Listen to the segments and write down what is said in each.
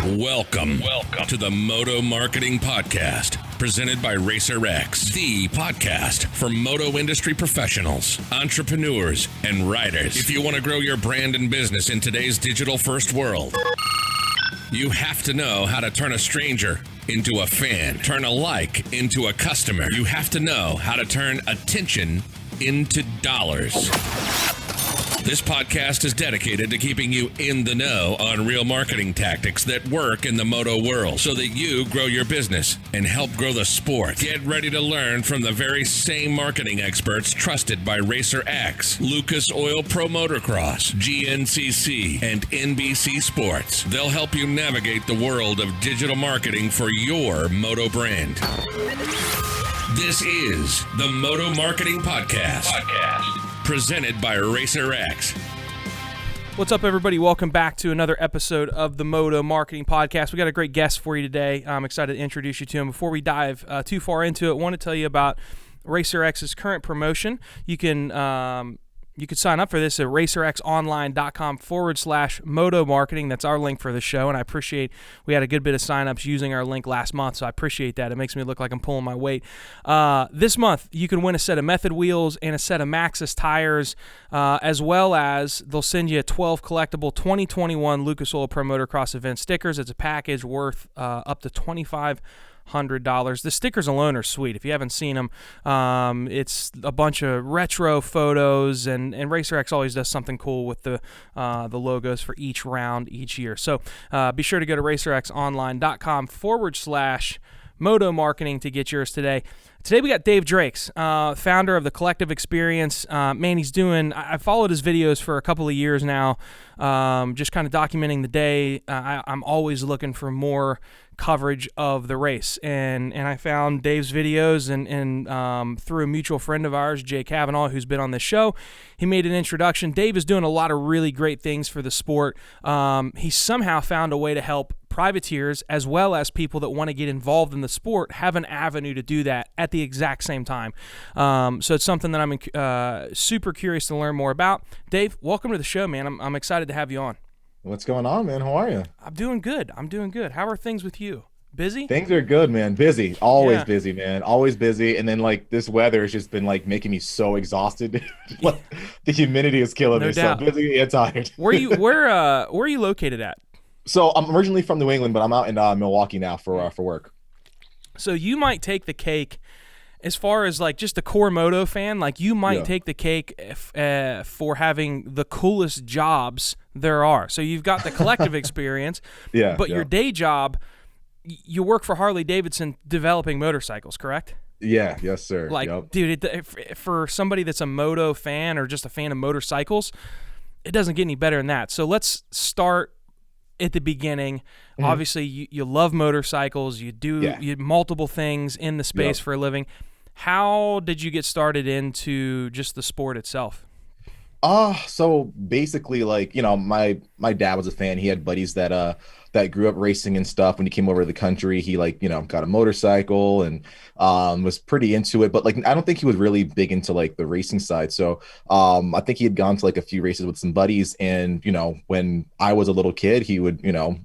Welcome to the Moto Marketing Podcast, presented by RacerX, the podcast for moto industry professionals, entrepreneurs, and riders. If you want to grow your brand and business in today's digital-first world, you have to know how to turn a stranger into a fan, turn a like into a customer. You have to know how to turn attention into dollars. This podcast is dedicated to keeping you in the know on real marketing tactics that work in the moto world so that you grow your business and help grow the sport. Get ready to learn from the very same marketing experts trusted by RacerX, Lucas Oil Pro Motocross, GNCC, and NBC Sports. They'll help you navigate the world of digital marketing for your moto brand. This is the Moto Marketing Podcast. Presented by RacerX. What's up, everybody? Welcome back to another episode of the Moto Marketing Podcast. We got a great guest for you today. I'm excited to introduce you to him. Before we dive too far into it, I want to tell you about RacerX's current promotion. You can sign up for this at racerxonline.com/moto marketing. That's our link for the show, and I appreciate we had a good bit of signups using our link last month, so I appreciate that. It makes me look like I'm pulling my weight. This month, you can win a set of Method wheels and a set of Maxxis tires, as well as they'll send you a 12 collectible 2021 Lucas Oil Pro Motocross event stickers. It's a package worth up to $2,500. The stickers alone are sweet. If you haven't seen them, it's a bunch of retro photos, and RacerX always does something cool with the logos for each round each year. So be sure to go to racerxonline.com/moto marketing to get yours today. Today we got Dave Drakes, founder of the Collective Experience. Man, he's doing, I followed his videos for a couple of years now, just kind of documenting the day. I'm always looking for more coverage of the race, and I found Dave's videos and through a mutual friend of ours, Jay Cavanaugh, who's been on this show. He made an introduction. Dave is doing a lot of really great things for the sport. He somehow found a way to help privateers as well as people that want to get involved in the sport have an avenue to do that at the exact same time. So it's something that I'm super curious to learn more about. Dave, welcome to the show, man. I'm excited to have you on. What's going on, man? How are you? I'm doing good. How are things with you? Busy? Things are good, man. Busy. Always Yeah. busy, man. Always busy. And then like this weather has just been like making me so exhausted. Like, the humidity is killing No me. doubt. So busy and tired. Where are you located at? So I'm originally from New England, but I'm out in Milwaukee now for work. So you might take the cake as far as like just a core moto fan. Like you might take the cake for having the coolest jobs there are. So you've got the Collective Experience, but your day job, you work for Harley Davidson developing motorcycles, correct? Yeah. Yes, sir. Like, dude, for somebody that's a moto fan or just a fan of motorcycles, it doesn't get any better than that. So let's start at the beginning. Mm-hmm. Obviously, you love motorcycles. You do multiple things in the space for a living. How did you get started into just the sport itself? So basically, like, my dad was a fan. He had buddies that grew up racing and stuff. When he came over to the country, he got a motorcycle and was pretty into it. But like, I don't think he was really big into like the racing side. So I think he had gone to like a few races with some buddies. And when I was a little kid, he would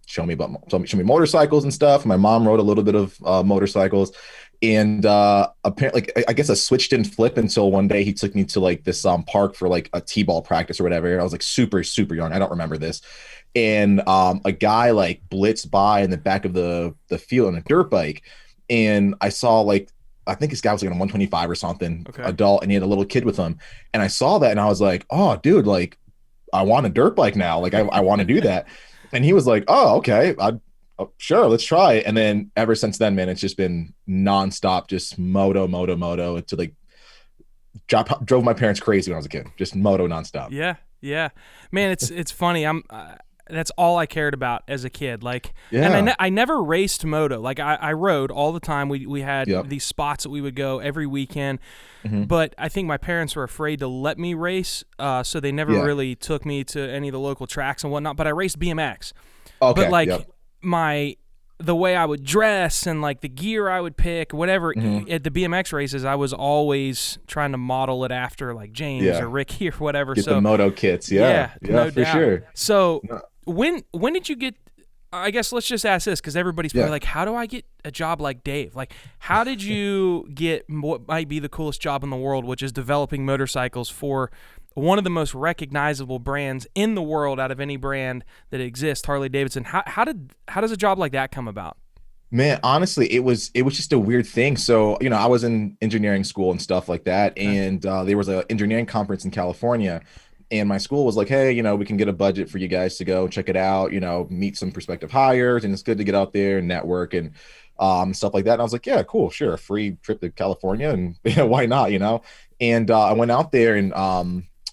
show me motorcycles and stuff. My mom rode a little bit of motorcycles. And apparently, I guess a switch didn't flip until one day he took me to like this park for like a t-ball practice or whatever. I was like super, super young. I don't remember this. And a guy like blitzed by in the back of the field on a dirt bike. And I saw like, I think this guy was like on a 125 or something, adult, and he had a little kid with him. And I saw that and I was like, oh, dude, like I want a dirt bike now. Like I want to do that. And he was like, oh, okay. Sure, let's try it. And then ever since then, man, it's just been nonstop, just moto. To like drove my parents crazy when I was a kid. Just moto nonstop. Yeah, man. It's funny. That's all I cared about as a kid. Like, and I never raced moto. Like I rode all the time. We had these spots that we would go every weekend. Mm-hmm. But I think my parents were afraid to let me race, so they never really took me to any of the local tracks and whatnot. But I raced BMX. Okay. But like the way I would dress and like the gear I would pick, whatever, at the BMX races, I was always trying to model it after like James or Ricky or whatever. Get the moto kits. No for doubt. Sure. So when did you get I guess let's just ask this, because everybody's probably like, how do I get a job like Dave? Like, how did you get what might be the coolest job in the world, which is developing motorcycles for one of the most recognizable brands in the world out of any brand that exists, Harley Davidson? How does a job like that come about? Man, honestly, it was just a weird thing. So, I was in engineering school and stuff like that. And there was an engineering conference in California. And my school was like, hey, we can get a budget for you guys to go check it out, meet some prospective hires. And it's good to get out there and network and stuff like that. And I was like, yeah, cool, sure. A free trip to California. And why not, And I went out there, and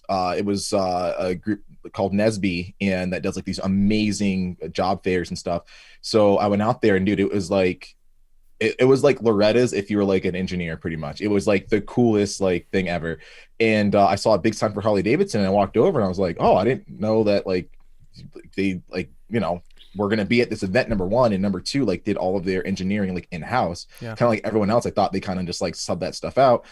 it was a group called Nesby, and that does like these amazing job fairs and stuff. So I went out there, and dude, it was like, it was like Loretta's if you were like an engineer, pretty much. It was like the coolest like thing ever. And I saw a big sign for Harley Davidson, and I walked over, and I was like, oh, I didn't know that like they like, we're going to be at this event, number one, and number two, like did all of their engineering like in-house. Kind of like everyone else. I thought they kind of just like subbed that stuff out.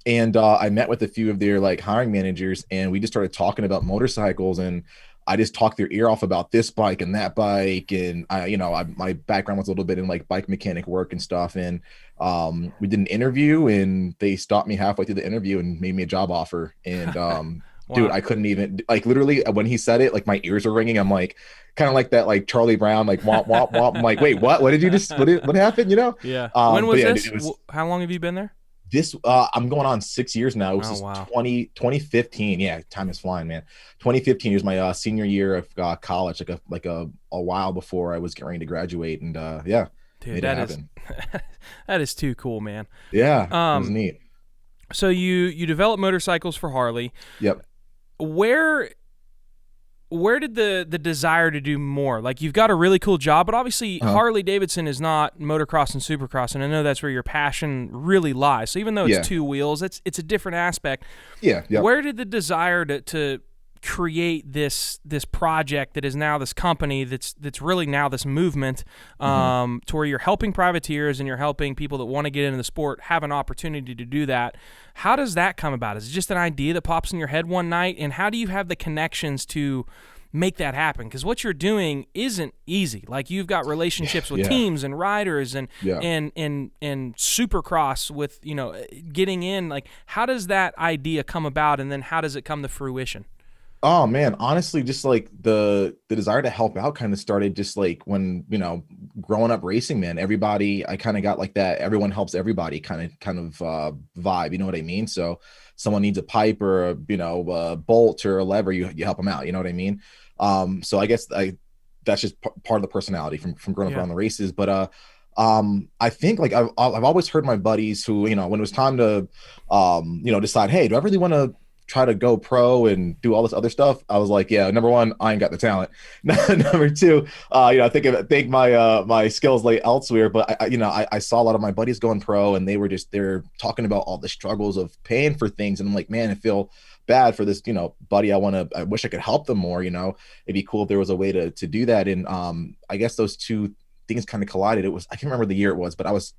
And I met with a few of their like hiring managers, and we just started talking about motorcycles, and I just talked their ear off about this bike and that bike. And my background was a little bit in like bike mechanic work and stuff. And we did an interview, and they stopped me halfway through the interview and made me a job offer. And wow. Dude, I couldn't even, like, literally when he said it, like my ears were ringing. I'm like, kind of like that, like Charlie Brown, like womp, womp, womp. I'm like, wait, what did you just, what happened? Yeah. When was this? How long have you been there? This I'm going on 6 years now. It was 2015. Yeah, time is flying, man. 2015 was my senior year of college, like a while before I was getting ready to graduate. And yeah, dude, that is too cool, man. Yeah, it was neat. So you develop motorcycles for Harley. Yep. Where did the desire to do more? Like, you've got a really cool job, but obviously Harley Davidson is not motocross and supercross, and I know that's where your passion really lies. So even though it's two wheels, it's a different aspect. Yeah. Yep. Where did the desire to create this project that is now this company that's really now this movement to where you're helping privateers and you're helping people that want to get into the sport have an opportunity to do that? How does that come about? Is it just an idea that pops in your head one night? And how do you have the connections to make that happen? Because what you're doing isn't easy. Like, you've got relationships with teams and riders and Supercross with, getting in. Like, how does that idea come about, and then how does it come to fruition? Oh man, honestly, just like the desire to help out kind of started just like when, growing up racing, man. Everybody, I kind of got like that everyone helps everybody kind of vibe, you know what I mean? So someone needs a pipe or a bolt or a lever, you help them out, you know what I mean? So I guess that's just part of the personality from growing up around the races. But I think like I've always heard my buddies who, when it was time to decide, hey, do I really want to try to go pro and do all this other stuff? I was like, yeah, number one, I ain't got the talent. Number two, I think my skills lay elsewhere. But I saw a lot of my buddies going pro, and they're talking about all the struggles of paying for things, and I'm like, man, I feel bad for this, buddy. I wish I could help them more. It'd be cool if there was a way to do that. And I guess those two things kind of collided. I can't remember the year it was, but I was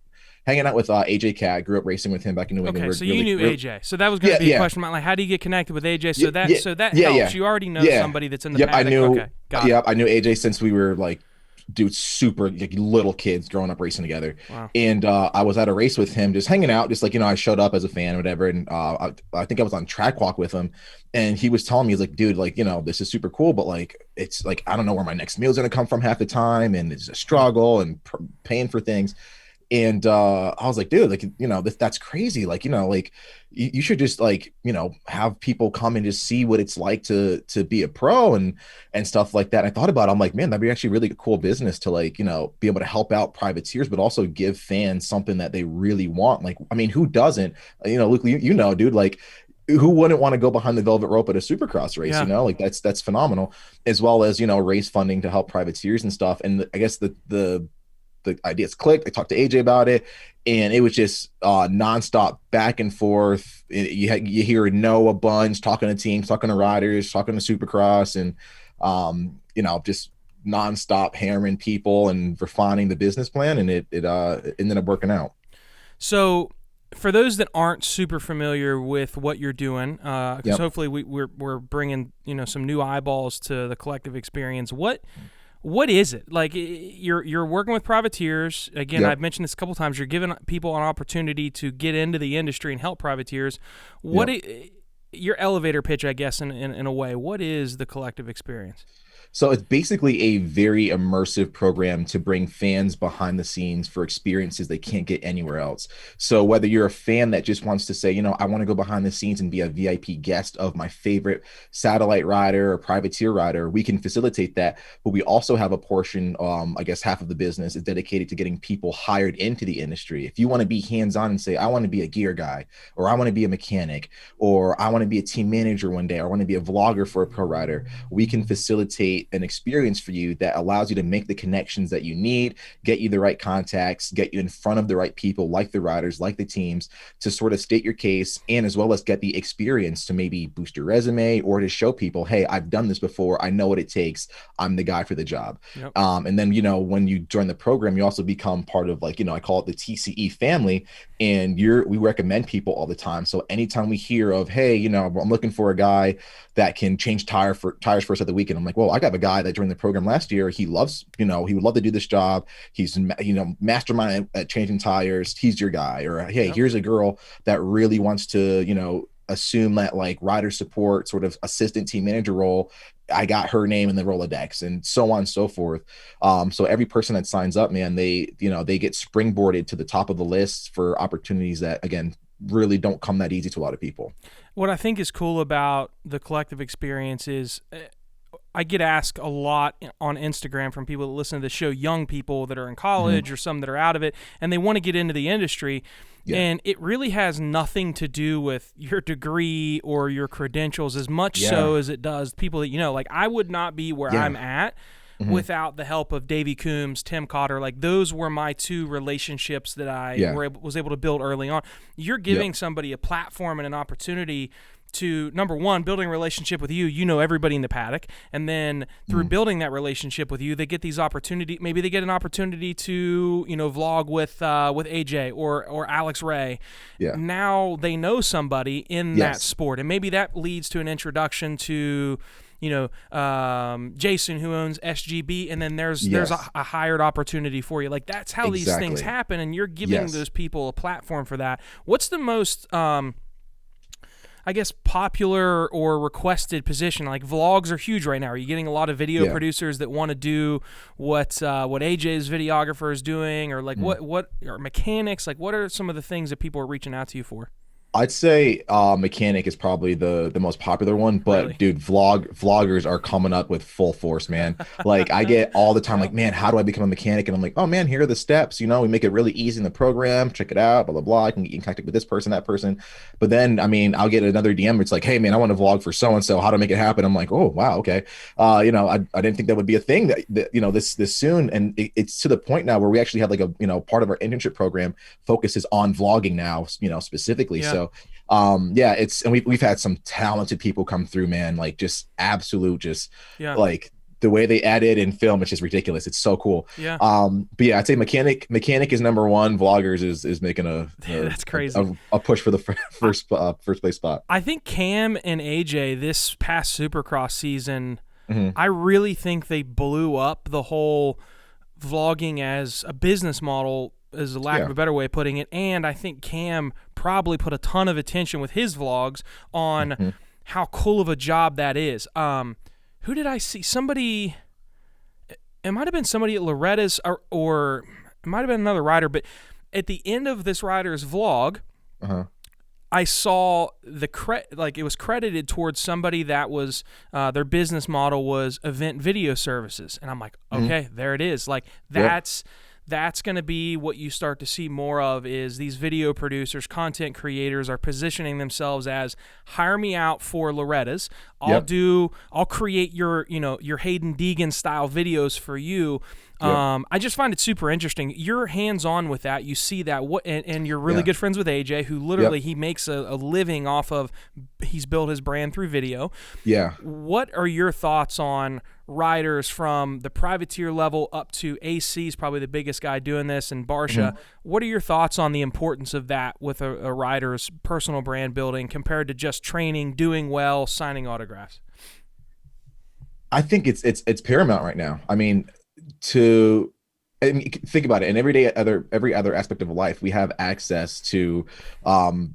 hanging out with AJ Cat. I grew up racing with him back in New England. Okay, so you knew AJ. So that was going to be a question about, like, how do you get connected with AJ? So that helps. Yeah. You already know somebody that's in the paddock. I knew. Okay, got it. I knew AJ since we were like, dude, super like little kids growing up racing together. Wow. And I was at a race with him, just hanging out, just like, I showed up as a fan or whatever. And I think I was on track walk with him, and he was telling me, he's like, dude, like, this is super cool, but like, it's like, I don't know where my next meal's going to come from half the time. And it's a struggle and paying for things. And I was like, dude, like, that's crazy. Like, like you should just like, have people come and just see what it's like to be a pro and stuff like that. And I thought about it. I'm like, man, that'd be actually really a cool business to like, be able to help out privateers, but also give fans something that they really want. Like, I mean, who doesn't, Luke, dude, like, who wouldn't want to go behind the velvet rope at a Supercross race? Like that's phenomenal, as well as, race funding to help privateers and stuff. And I guess the ideas clicked. I talked to AJ about it, and it was just nonstop back and forth. You hear Noah bunch talking to teams, talking to riders, talking to Supercross, and just nonstop hammering people and refining the business plan, and it ended up working out. So, for those that aren't super familiar with what you're doing, because hopefully we're bringing some new eyeballs to the collective experience. What is it? Like, you're working with privateers. Again, Yep. I've mentioned this a couple times. You're giving people an opportunity to get into the industry and help privateers. What your elevator pitch, I guess, in a way, what is the collective experience? So it's basically a very immersive program to bring fans behind the scenes for experiences they can't get anywhere else. So whether you're a fan that just wants to say, you know, I want to go behind the scenes and be a VIP guest of my favorite satellite rider or privateer rider, we can facilitate that. But we also have a portion, I guess half of the business is dedicated to getting people hired into the industry. If you want to be hands-on and say, I want to be a gear guy, or I want to be a mechanic, or I want to be a team manager one day, or I want to be a vlogger for a pro rider, we can facilitate an experience for you that allows you to make the connections that you need, get you the right contacts, get you in front of the right people, like the riders, like the teams, to sort of state your case, and as well as get the experience to maybe boost your resume or to show people, hey, I've done this before, I know what it takes, I'm the guy for the job. Yep. And then, you know, when you join the program, you also become part of, like, you know, I call it the TCE family, and we recommend people all the time. So anytime we hear of, hey, you know, I'm looking for a guy that can change tires for us at the weekend, I'm like, well, I got a guy that joined the program last year. He loves, you know, he would love to do this job. He's, you know, mastermind at changing tires. He's your guy. Or, hey, here's a girl that really wants to, you know, assume that like rider support, sort of assistant team manager role. I got her name in the Rolodex, and so on and so forth. So every person that signs up, man, they get springboarded to the top of the list for opportunities that, again, really don't come that easy to a lot of people. What I think is cool about the collective experience is I get asked a lot on Instagram from people that listen to the show, young people that are in college or some that are out of it, and they want to get into the industry. Yeah. And it really has nothing to do with your degree or your credentials as much so as it does people that, you know, like I would not be where I'm at without the help of Davey Coombs, Tim Cotter. Like those were my two relationships that I was able to build early on. You're giving somebody a platform and an opportunity to, number one, building a relationship with you. You know everybody in the paddock, and then through building that relationship with you, they get these opportunity. Maybe they get an opportunity to, you know, vlog with AJ or Alex Ray. Yeah. Now they know somebody in that sport, and maybe that leads to an introduction to, you know, Jason, who owns SGB, and then there's a hired opportunity for you. Like that's how these things happen, and you're giving those people a platform for that. What's the most I guess popular or requested position? Like vlogs are huge right now. Are you getting a lot of video producers that want to do what AJ's videographer is doing, or like what or mechanics? Like what are some of the things that people are reaching out to you for? I'd say mechanic is probably the most popular one, but really? Dude, vloggers are coming up with full force, man. Like I get all the time, like, man, how do I become a mechanic? And I'm like, oh man, here are the steps. You know, we make it really easy in the program. Check it out, blah blah blah. I can get in contact with this person, that person. But then, I mean, I'll get another DM. It's like, hey man, I want to vlog for so and so. How to make it happen? I'm like, oh wow, okay. You know, I didn't think that would be a thing that you know this soon, and it's to the point now where we actually have like a, you know, part of our internship program focuses on vlogging now, you know, specifically. So it's, and we've had some talented people come through, man, like just absolute, like the way they edit and film, it's just ridiculous. It's so cool. But yeah, I'd say mechanic is number one. Vloggers is making that's crazy, a push for the first place spot. I think Cam and AJ this past Supercross season, I really think they blew up the whole vlogging as a business model, is a lack of a better way of putting it. And I think Cam probably put a ton of attention with his vlogs on how cool of a job that is. Who did I see? Somebody, it might have been somebody at Loretta's, or it might have been another rider, but at the end of this rider's vlog, I saw it was credited towards somebody that was their business model was event video services. And I'm like, okay, there it is. Like that's going to be what you start to see more of, is these video producers, content creators are positioning themselves as, hire me out for Loretta's. I'll create your Hayden Deegan style videos for you. I just find it super interesting. You're hands-on with that. You see that, and you're really good friends with AJ, who literally he makes a living off of, he's built his brand through video. What are your thoughts on riders from the privateer level up to AC is probably the biggest guy doing this, and Barsha? What are your thoughts on the importance of that with a rider's personal brand building compared to just training, doing well, signing autographs? I think it's paramount right now. Think about it. In every other aspect of life, we have access to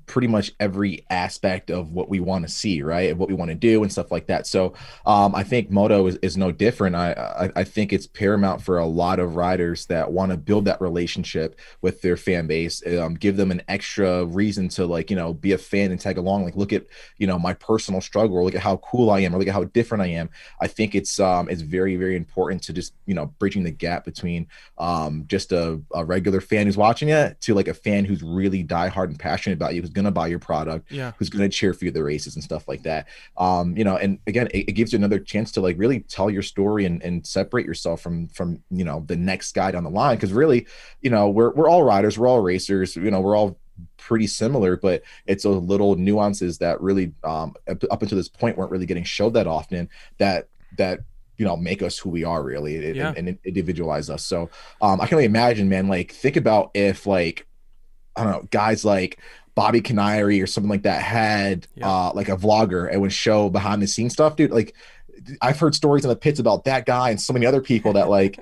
pretty much every aspect of what we want to see, right? Of what we want to do and stuff like that. So I think Moto is no different. I think it's paramount for a lot of riders that want to build that relationship with their fan base, give them an extra reason to, like, be a fan and tag along. Like, look at, my personal struggle, or look at how cool I am, or look at how different I am. I think it's very, very important to just, bridging the gap between just a regular fan who's watching it to like a fan who's really diehard and passionate about you, who's going to buy your product, who's going to cheer for you at the races and stuff like that. And again, it gives you another chance to like really tell your story and separate yourself from the next guy down the line. Because really, we're all riders, we're all racers, we're all pretty similar, but it's those little nuances that really up until this point weren't really getting showed that often, that make us who we are, really, and individualize us. So I can only imagine, man, like, think about if, like, I don't know, guys like Bobby Canary or something like that had like a vlogger and would show behind the scenes stuff, dude. Like, I've heard stories in the pits about that guy and so many other people that, like,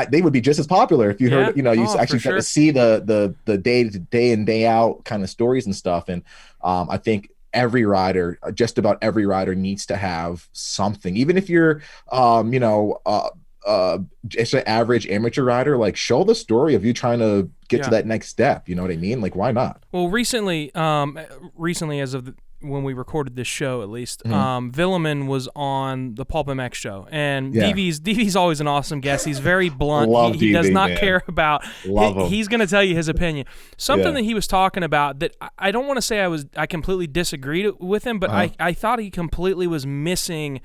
they would be just as popular if you heard, you actually got to see the day in day out kind of stories and stuff. And I think just about every rider needs to have something, even if you're just an average amateur rider. Like, show the story of you trying to get to that next step. You know what I mean? Like, why not? Well, recently as of when we recorded this show, at least, Villeman was on the Pulp MX show, and DV's always an awesome guest. He's very blunt. He does not care about. He's going to tell you his opinion. Something that he was talking about that I don't want to say I completely disagreed with him, but I thought he completely was missing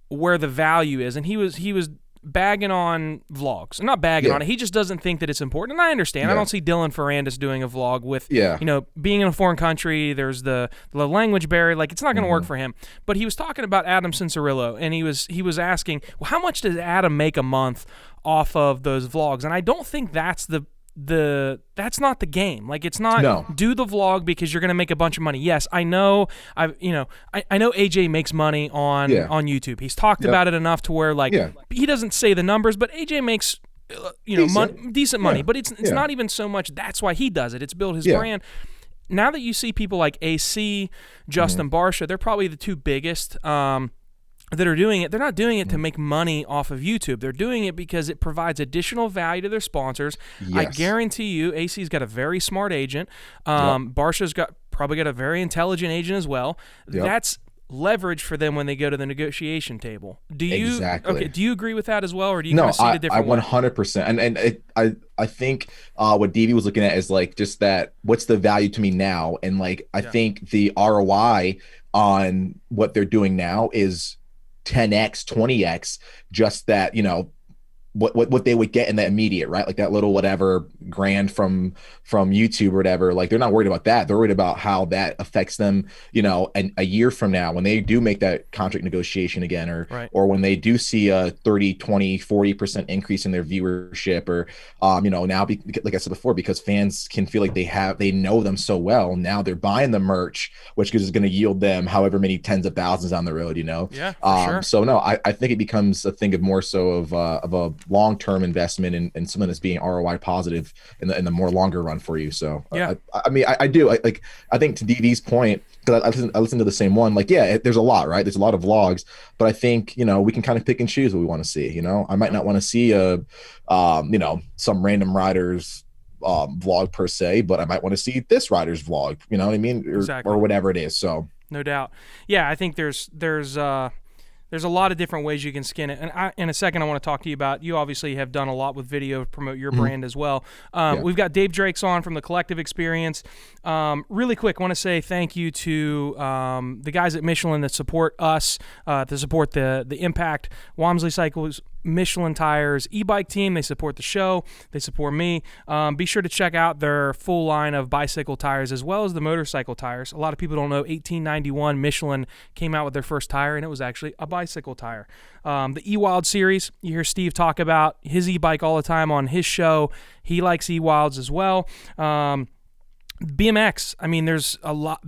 where the value is, and he was bagging on vlogs. Not bagging on it. He just doesn't think that it's important. And I understand. I don't see Dylan Ferrandis doing a vlog with, being in a foreign country. There's the language barrier. Like, it's not going to work for him. But he was talking about Adam Cincerillo, and he was asking, well, how much does Adam make a month off of those vlogs? And I don't think that's that's not the game. Like, it's not do the vlog because you're going to make a bunch of money. Yes, I know. I know AJ makes money on YouTube. He's talked about it enough to where, like, he doesn't say the numbers, but AJ makes decent money. But it's not even so much that's why he does it. It's build his brand. Now that you see people like AC, Justin Barsha, they're probably the two biggest that are doing it. They're not doing it to make money off of YouTube. They're doing it because it provides additional value to their sponsors. I guarantee you, AC's got a very smart agent. Barsha's probably got a very intelligent agent as well. That's leverage for them when they go to the negotiation table. Do you agree with that as well, or do you kind of see it a different way? 100%. And I think what DV was looking at is, like, just that, what's the value to me now? And, like, I think the ROI on what they're doing now is 10x, 20x, just that, what they would get in the immediate, right? Like that little whatever grand from YouTube or whatever. Like, they're not worried about that. They're worried about how that affects them, a year from now when they do make that contract negotiation again, or when they do see a 30, 20, 40% increase in their viewership, or, now, like I said before, because fans can feel like they know them so well. Now they're buying the merch, which is going to yield them however many tens of thousands on the road, Yeah, for sure. So no, I think it becomes a thing of more so of a long-term investment and something that's being ROI positive in the more longer run for you. So I mean, I do. I think to DV's point, because I listen to the same one. Like, there's a lot, right? There's a lot of vlogs, but I think we can kind of pick and choose what we want to see. I might not want to see some random rider's vlog per se, but I might want to see this rider's vlog. You know what I mean? Or whatever it is. So no doubt. Yeah, I think there's a lot of different ways you can skin it. And in a second, I want to talk to you about, you obviously have done a lot with video to promote your brand as well. We've got Dave Drakes on from the Collective Experience. Really quick, I want to say thank you to the guys at Michelin that support us, to support the Impact, Walmsley Cycles, Michelin Tires, e-bike team. They support the show. They support me. Be sure to check out their full line of bicycle tires as well as the motorcycle tires. A lot of people don't know 1891 Michelin came out with their first tire, and it was actually a bicycle tire. The E-Wild series, you hear Steve talk about his e-bike all the time on his show. He likes E-Wilds as well. BMX, I mean, there's a lot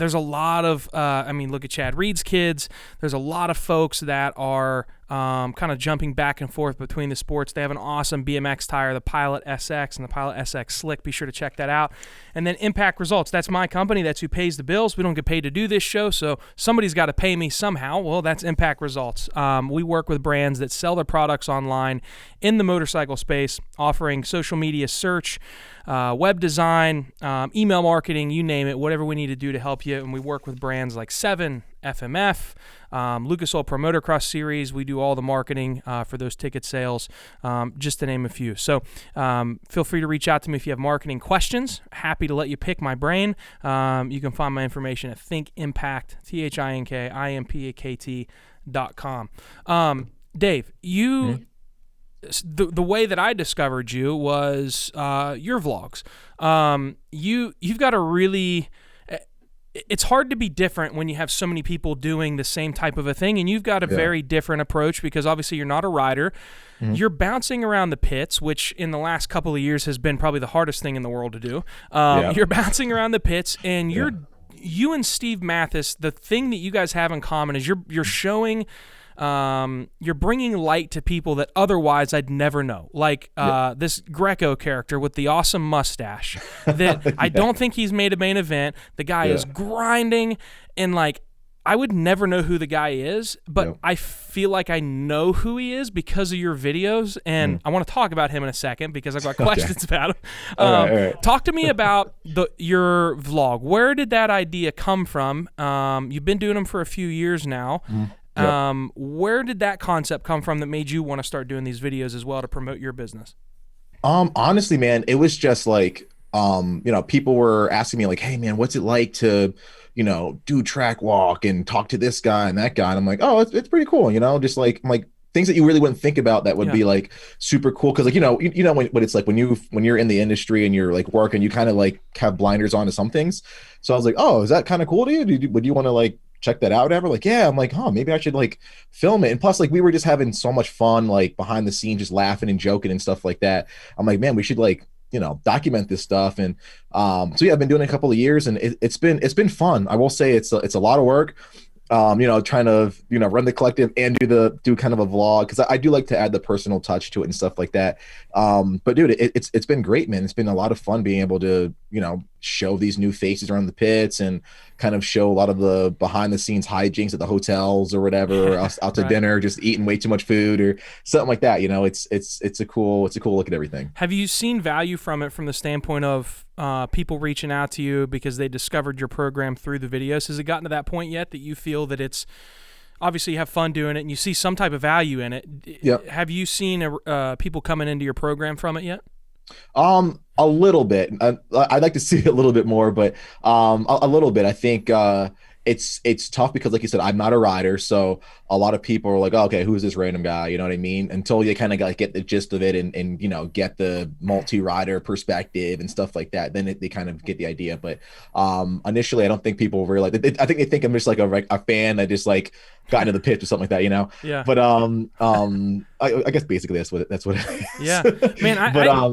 of, look at Chad Reed's kids. There's a lot of folks that are kind of jumping back and forth between the sports. They have an awesome BMX tire, the Pilot SX and the Pilot SX Slick. Be sure to check that out. And then Impact Results. That's my company. That's who pays the bills. We don't get paid to do this show, so somebody's got to pay me somehow. Well, that's Impact Results. We work with brands that sell their products online in the motorcycle space, offering social media search, web design, email marketing, you name it, whatever we need to do to help you. And we work with brands like Seven, FMF, Lucas Oil Pro Motocross Series. We do all the marketing for those ticket sales, just to name a few. So feel free to reach out to me if you have marketing questions. Happy to let you pick my brain. You can find my information at ThinkImpact, ThinkImpact.com. Dave, you... The way that I discovered you was your vlogs. You've got a really... It's hard to be different when you have so many people doing the same type of a thing, and you've got a very different approach because obviously you're not a rider. You're bouncing around the pits, which in the last couple of years has been probably the hardest thing in the world to do. You're bouncing around the pits, and you and Steve Mathis, the thing that you guys have in common is you're showing... you're bringing light to people that otherwise I'd never know. Like this Greco character with the awesome mustache that I don't think he's made a main event. The guy is grinding, and like I would never know who the guy is, but I feel like I know who he is because of your videos, and I want to talk about him in a second because I've got questions about him. All right. Talk to me about your vlog. Where did that idea come from? You've been doing them for a few years now. Where did that concept come from that made you want to start doing these videos as well to promote your business? Honestly, man, it was just like, people were asking me like, hey man, what's it like to, do track walk and talk to this guy and that guy. And I'm like, oh, it's pretty cool. Just like, I'm like things that you really wouldn't think about that would be like super cool. Cause like, what it's like when you're in the industry and you're like working, you kind of like have blinders on to some things. So I was like, oh, is that kind of cool to you? Would you want to like check that out, whatever? Like, yeah. I'm like, oh, maybe I should like film it. And plus, like, we were just having so much fun, like behind the scenes, just laughing and joking and stuff like that. I'm like, man, we should like, document this stuff. And so yeah, I've been doing it a couple of years, and it's been fun. I will say it's a lot of work. Trying to, run the collective and do kind of a vlog. Cause I do like to add the personal touch to it and stuff like that. But dude, it's been great, man. It's been a lot of fun being able to, show these new faces around the pits and kind of show a lot of the behind the scenes hijinks at the hotels or whatever, or out to dinner, just eating way too much food or something like that. It's a cool look at everything. Have you seen value from it from the standpoint of people reaching out to you because they discovered your program through the videos? Has it gotten to that point yet that you feel that it's obviously you have fun doing it and you see some type of value in it? Have you seen people coming into your program from it yet? A little bit. I'd like to see it a little bit more, but a little bit. I think it's tough because, like you said, I'm not a rider, so a lot of people are like, oh, okay, who's this random guy? You know what I mean? Until you kind of like get the gist of it and get the multi-rider perspective and stuff like that, then they kind of get the idea. But initially, I don't think people realize. I think they think I'm just like a fan that just like got into the pitch or something like that, Yeah. But I guess basically that's what it is. Yeah, man.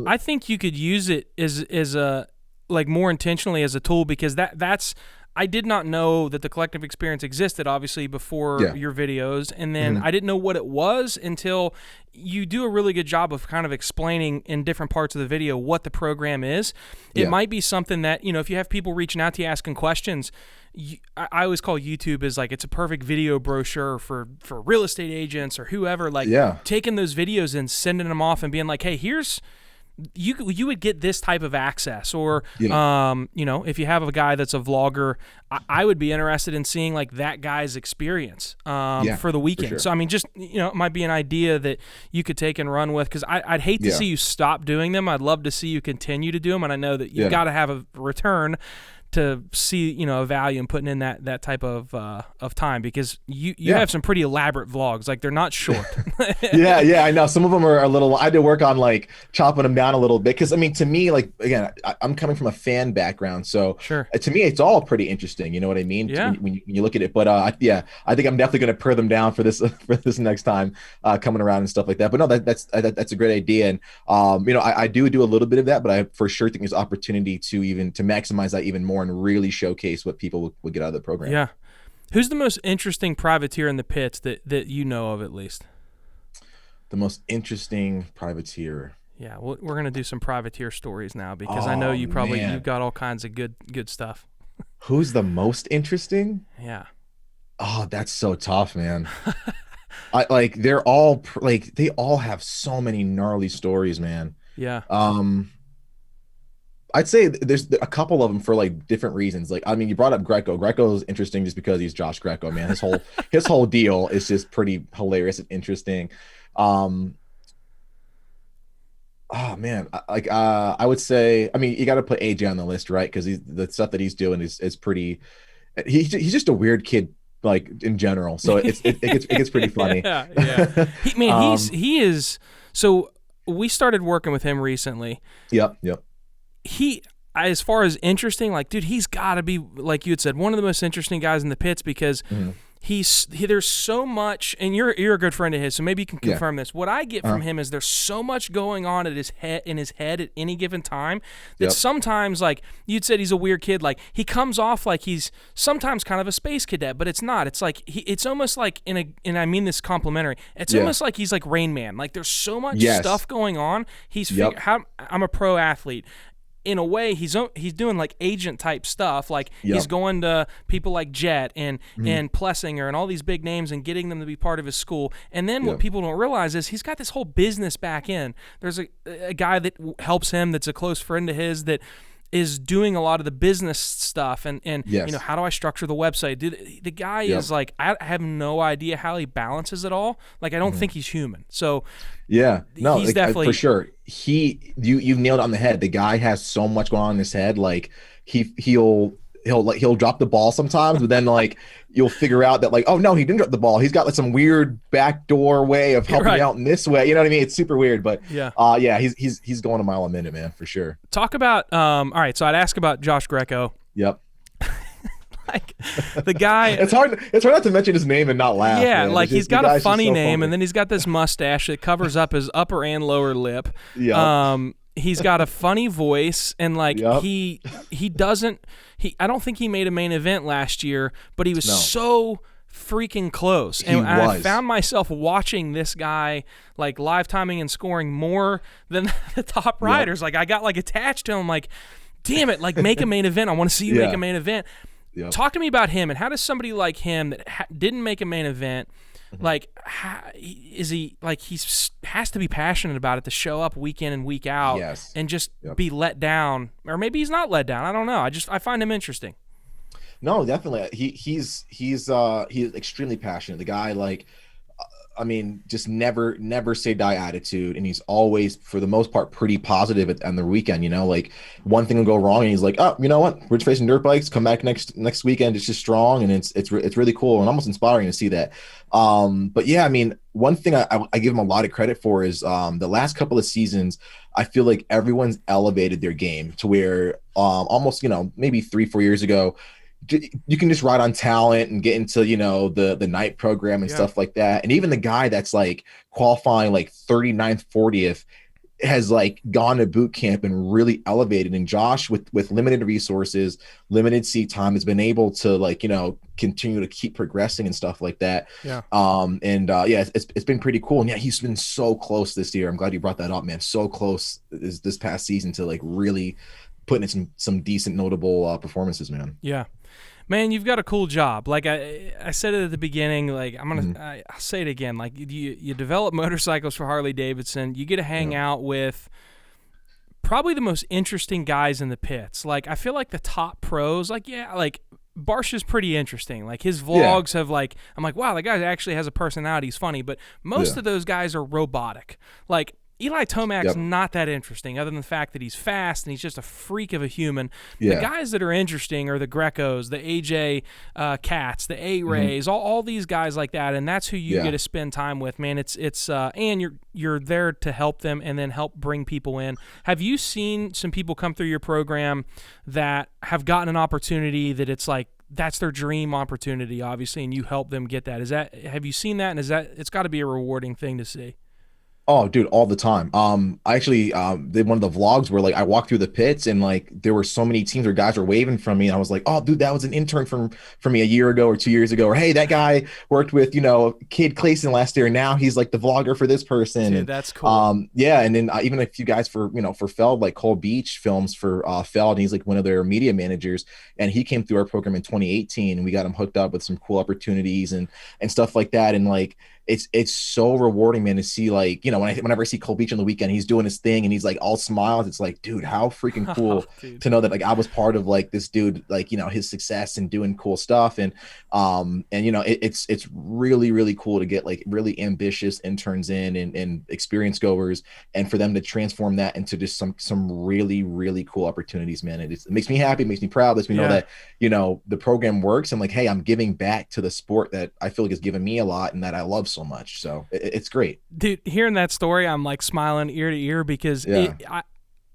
I think you could use it as a like more intentionally as a tool, because that's. I did not know that the collective experience existed, obviously, before your videos. And then I didn't know what it was until you do a really good job of kind of explaining in different parts of the video what the program is. It might be something that, if you have people reaching out to you asking questions, I always call YouTube as like, it's a perfect video brochure for real estate agents or whoever, like taking those videos and sending them off and being like, hey, here's... You would get this type of access, or if you have a guy that's a vlogger, I would be interested in seeing like that guy's experience for the weekend. For sure. So I mean, just it might be an idea that you could take and run with, because I'd hate to see you stop doing them. I'd love to see you continue to do them, and I know that you've got to have a return to see a value in putting in that type of time, because you have some pretty elaborate vlogs, like they're not short. I know some of them are a little. I had to work on like chopping them down a little bit, because I mean, to me, like, again, I'm coming from a fan background, so to me it's all pretty interesting, you know what I mean? When you look at it. But I think I'm definitely going to pare them down for this next time coming around and stuff like that. But no, that's a great idea. And I do a little bit of that, but I for sure think there's opportunity to maximize that even more and really showcase what people would get out of the program. Yeah. Who's the most interesting privateer in the pits that you know of, at least? The most interesting privateer. Yeah, we're gonna do some privateer stories now because I know Oh you've man, got all kinds of good stuff. who's the most interesting? Yeah. Oh, that's so tough, man. I like they're all like they all have so many gnarly stories, man. Yeah. Um, I'd say there's a couple of them for like different reasons. Like, I mean, you brought up Greco. Greco is interesting just because he's Josh Greco, man. His whole deal is just pretty hilarious and interesting. Um, oh man, I would say, I mean, you got to put AJ on the list, right? Because the stuff that he's doing is pretty. He's just a weird kid, like in general. So it gets pretty funny. Yeah, yeah. He is. So we started working with him recently. Yep. As far as interesting, like, dude, he's got to be, like you had said, one of the most interesting guys in the pits because there's so much, and you're a good friend of his, so maybe you can confirm this. What I get from him is there's so much going on in his head at any given time that sometimes, like you'd said, he's a weird kid. Like, he comes off like he's sometimes kind of a space cadet, but it's not. It's like it's almost like and I mean this complimentary. It's almost like he's like Rain Man. Like, there's so much stuff going on. I'm a pro athlete. In a way, he's doing like agent type stuff. Like he's going to people like Jet and Plessinger and all these big names and getting them to be part of his school. And then what people don't realize is he's got this whole business back in. There's a guy that helps him that's a close friend of his that is doing a lot of the business stuff and you know, how do I structure the website? The guy is like, I have no idea how he balances it all. Like, I don't think he's human. So no, he's like, definitely for sure. You've nailed it on the head. The guy has so much going on in his head. Like he'll drop the ball sometimes, but then like you'll figure out that like, oh no, he didn't drop the ball. He's got like some weird backdoor way of helping out in this way. You know what I mean? It's super weird, but he's going a mile a minute, man, for sure. Talk about all right, so I'd ask about Josh Greco. Yep. Like the guy, it's hard not to mention his name and not laugh. Yeah, man. like he's got a funny name, funny. and then he's got this mustache that covers up his upper and lower lip. Yeah. He's got a funny voice, and like I don't think he made a main event last year, but he was so freaking close. And I found myself watching this guy like live timing and scoring more than the top riders. Like, I got like attached to him, like, damn it, like, make a main event. I want to see you make a main event. Talk to me about him, and how does somebody like him that didn't make a main event, like, is he like has to be passionate about it to show up week in and week out and just be let down, or maybe he's not let down. I don't know. I find him interesting. No, definitely. He's extremely passionate. The guy, like, I mean, just never say die attitude, and he's always, for the most part, pretty positive on the weekend. You know, like, one thing will go wrong, and he's like, oh, you know what? We're just facing dirt bikes. Come back next weekend. It's just strong, and it's really cool and almost inspiring to see that. But yeah, I mean, one thing I give him a lot of credit for is the last couple of seasons, I feel like everyone's elevated their game to where almost, you know, maybe 3-4 years ago, you can just ride on talent and get into, you know, the night program and stuff like that. And even the guy that's like qualifying like 39th, 40th has like gone to boot camp and really elevated. And Josh, with limited resources, limited seat time, has been able to, like, you know, continue to keep progressing and stuff like that. It's been pretty cool. And he's been so close this year. I'm glad you brought that up, man. So close this past season to like really putting in some decent, notable performances, man. Yeah. Man, you've got a cool job. Like I said it at the beginning, like I'll say it again. Like, you develop motorcycles for Harley Davidson. You get to hang out with probably the most interesting guys in the pits. Like, I feel like the top pros, like, like Barsh is pretty interesting. Like, his vlogs have, like, I'm like, wow, that guy actually has a personality. He's funny. But most of those guys are robotic. Like, Eli Tomac's not that interesting, other than the fact that he's fast and he's just a freak of a human. The guys that are interesting are the Grecos, the AJ Cats, the A-Rays, all these guys like that, and that's who you get to spend time with, man. It's and you're there to help them and then help bring people in. Have you seen some people come through your program that have gotten an opportunity that it's like, that's their dream opportunity, obviously, and you help them get that? Have you seen that? And it's got to be a rewarding thing to see. Oh, dude, all the time. I actually did one of the vlogs where like I walked through the pits and like there were so many teams where guys were waving from me, and I was like, oh, dude, that was an intern from me a year ago or 2 years ago, or hey, that guy worked with Kid Clayson last year, and now he's like the vlogger for this person. Dude, And that's cool. yeah, and then even a few guys for Feld, like Cole Beach films for Feld, and he's like one of their media managers, and he came through our program in 2018, and we got him hooked up with some cool opportunities and stuff like that, and like it's so rewarding, man, to see like whenever I see Cole Beach on the weekend, he's doing his thing and he's like all smiles. It's like, dude, how freaking cool to know that like I was part of like this dude, like his success and doing cool stuff. And it's really really cool to get like really ambitious interns in and experience goers, and for them to transform that into just some really really cool opportunities, man. It makes me happy, it makes me proud, lets me know that the program works, and like, hey, I'm giving back to the sport that I feel like has given me a lot and that I love so much. So it's great, dude. Hearing that story, I'm like smiling ear to ear because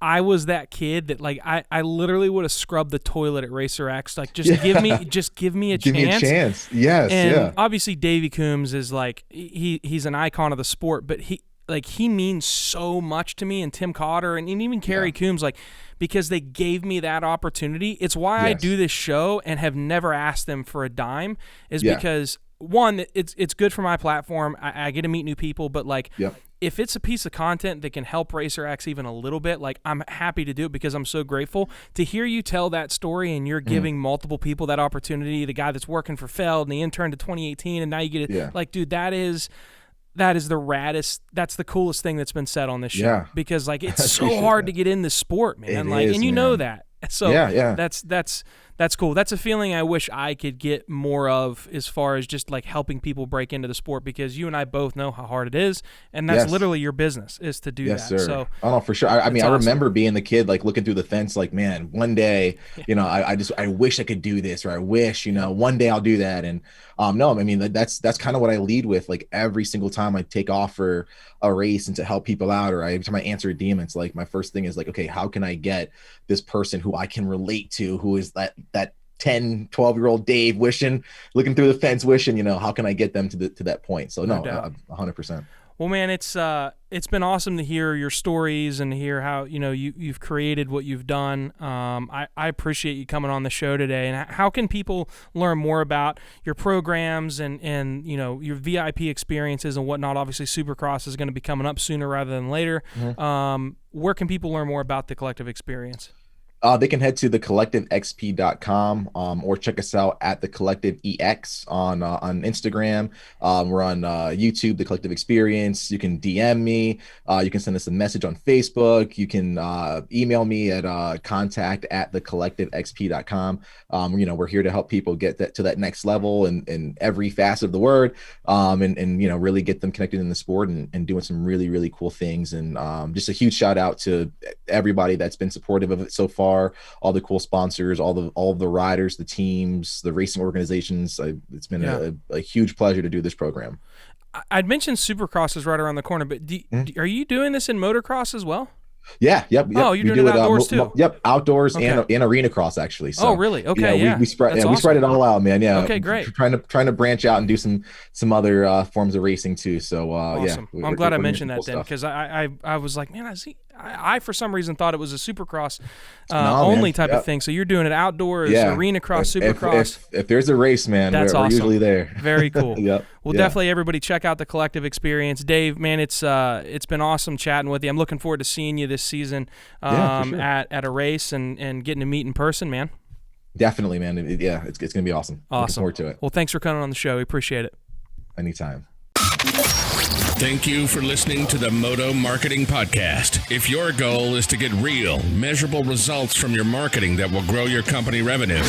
I was that kid that like I literally would have scrubbed the toilet at Racer X. Like just give me a chance. Give me a chance. Yes. And obviously Davey Coombs is like he's an icon of the sport, but he means so much to me, and Tim Cotter and even Kerry Coombs, like, because they gave me that opportunity. It's why I do this show and have never asked them for a dime, is because one, it's good for my platform. I get to meet new people, but like if it's a piece of content that can help Racer X even a little bit, like I'm happy to do it because I'm so grateful to hear you tell that story, and you're giving multiple people that opportunity. The guy that's working for Feld and the intern to 2018, and now you get it. Like, dude, that is the raddest. That's the coolest thing that's been said on this show, because like it's so hard to get in this sport, man. And you know that. So that's cool. That's a feeling I wish I could get more of, as far as just like helping people break into the sport, because you and I both know how hard it is, and that's literally your business, is to do that. Sir. So, oh, for sure. I mean, awesome. I remember being the kid, like looking through the fence, like, man, one day, I wish I could do this, or I wish, one day I'll do that. And no, I mean, that's kind of what I lead with, like every single time I take off for a race and to help people out, or every time I answer a DM, it's like my first thing is like, okay, how can I get this person who I can relate to, who is that 10, 12-year-old Dave looking through the fence wishing, how can I get them to that point? So no, 100%. Well, man, it's been awesome to hear your stories and to hear how you've created what you've done. I appreciate you coming on the show today. And how can people learn more about your programs and your VIP experiences and whatnot? Obviously, Supercross is going to be coming up sooner rather than later. Where can people learn more about the Collective Experience? They can head to thecollectivexp.com or check us out at the Collective EX on Instagram. We're on YouTube, The Collective Experience. You can DM me. You can send us a message on Facebook. You can email me at contact@thecollectivexp.com. We're here to help people get to that next level in every facet of the word, and really get them connected in the sport and doing some really, really cool things. And just a huge shout out to everybody that's been supportive of it so far. All the cool sponsors, all of the riders, the teams, the racing organizations. It's been a huge pleasure to do this program. I'd mentioned Supercross is right around the corner, but are you doing this in motocross as well? Yeah. Yep. Oh, you're doing it outdoors too? Yep. Outdoors and arena cross, actually. So, oh, really? Okay. We spread we spread it all out, man. Yeah. Okay, great. Trying to branch out and do some other forms of racing too. So awesome. I'm glad I mentioned that then, because I was like, man, I for some reason thought it was a Supercross only type of thing. So you're doing it outdoors, arena cross, Supercross. If there's a race, man, we're awesome. Usually there. Very cool. Yep. Well, definitely everybody check out the Collective Experience. Dave, man, it's been awesome chatting with you. I'm looking forward to seeing you this season for sure. at a race and getting to meet in person, man. Definitely, man. It's going to be awesome. Looking forward to it. Well, thanks for coming on the show. We appreciate it. Anytime. Thank you for listening to the Moto Marketing Podcast. If your goal is to get real, measurable results from your marketing that will grow your company revenue,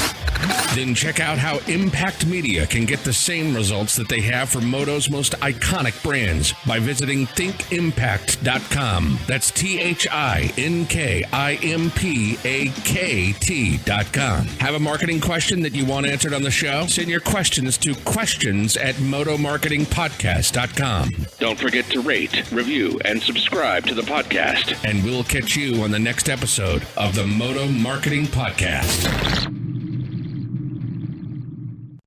then check out how Impact Media can get the same results that they have for Moto's most iconic brands by visiting thinkimpact.com. That's THINKIMPAKT.com. Have a marketing question that you want answered on the show? Send your questions to questions@motomarketingpodcast.com. Don't forget to rate, review, and subscribe to the podcast. And we'll catch you on the next episode of the Moto Marketing Podcast.